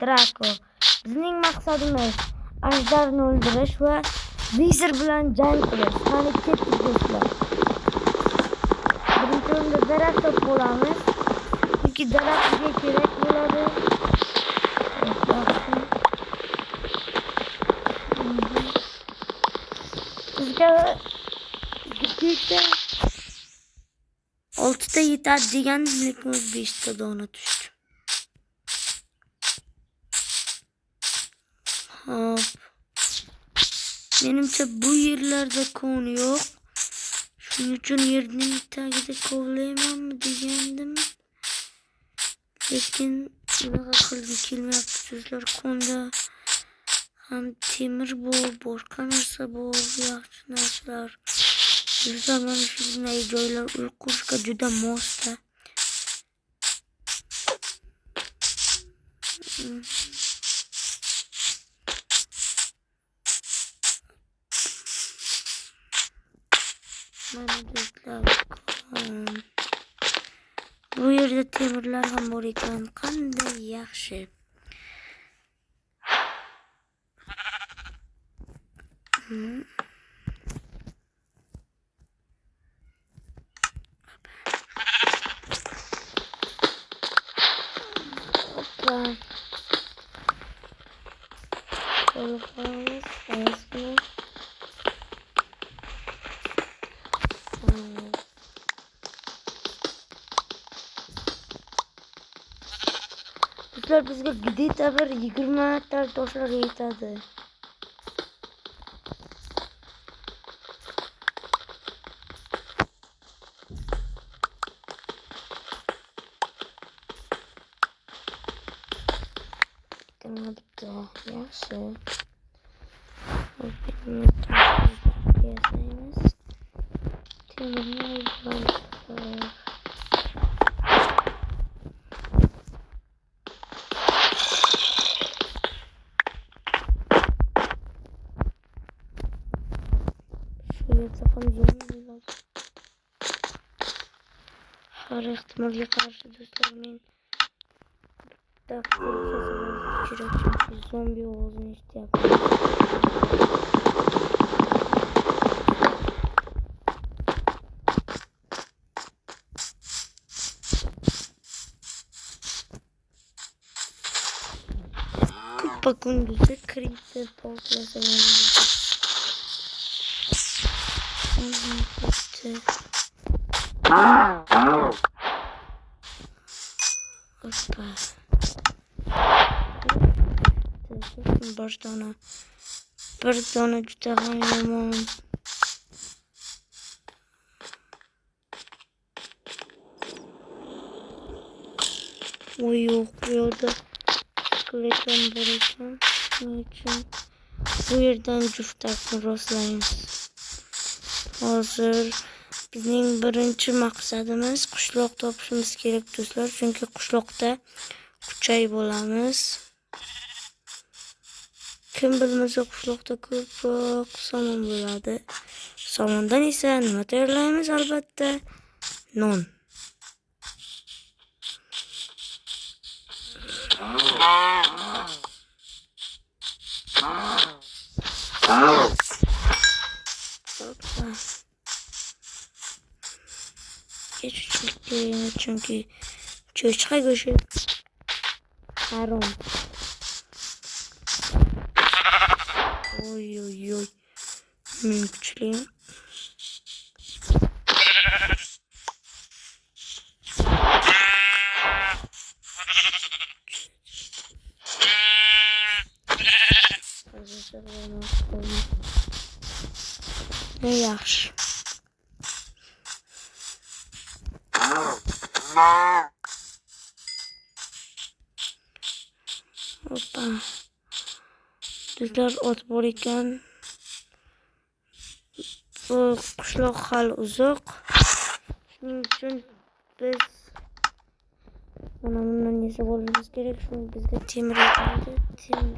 Drako. Bizning maqsadimiz ajdarni o'ldirish va vizir bilan jang qilish. Qani ketdik do'stlar. Birinchi o'rinda daraxt topib olamiz. Chunki daraxt bizga kerak bo'ladi. Bizga 6 ta yetadi degan, lekin 5 ta dona tushdi. Hop. Menimcha bu yerlarda kon yo'q. Shuning uchun yerning tagida kovlaymanmi degandim. Lekin bunaqa qilgim kelmayapti do'stlar. Konda ham temir bor, boshqa narsa bor, yaxshi narsalar. Do'stlar, mana shunday joylar uy qurishga juda mosda. Mana do'stlar, bu yerda temirlar ham bor ekan. Qanday yaxshi. Do'stlar, bizga где-то bir 20 ta toshlar yetadi. Yaxshi. Har ehtimolga qarshi do'stlar, men chunki zombi ovozini eshityapman. Kuppa-kunduzi creeper portlasa bir dona juda ham yomon. Voy yo'q, bu yerda skeleton bor ekan. Shuning uchun bu yerdan juftlikni rostlaymiz. Hozir bizning birinchi maqsadimiz qishloq topishimiz kerak do'stlar, chunki qishloqda kuchay bo'lamiz. Kim bilmasa qishloqda ko'proq somon bo'ladi. Somondan esa nima tayyorlaymiz? Albatta, non. Chunki cho'chqa go'shti harom. Oy oy oy. Men kuchli. Yaxshi. Hoppa. Do'stlar, ot bor ekan. Bu qishloq hali uzoq. Shuning uchun biz mana bundan yasab olishimiz kerak. Shunga bizga temir yetadi. Temir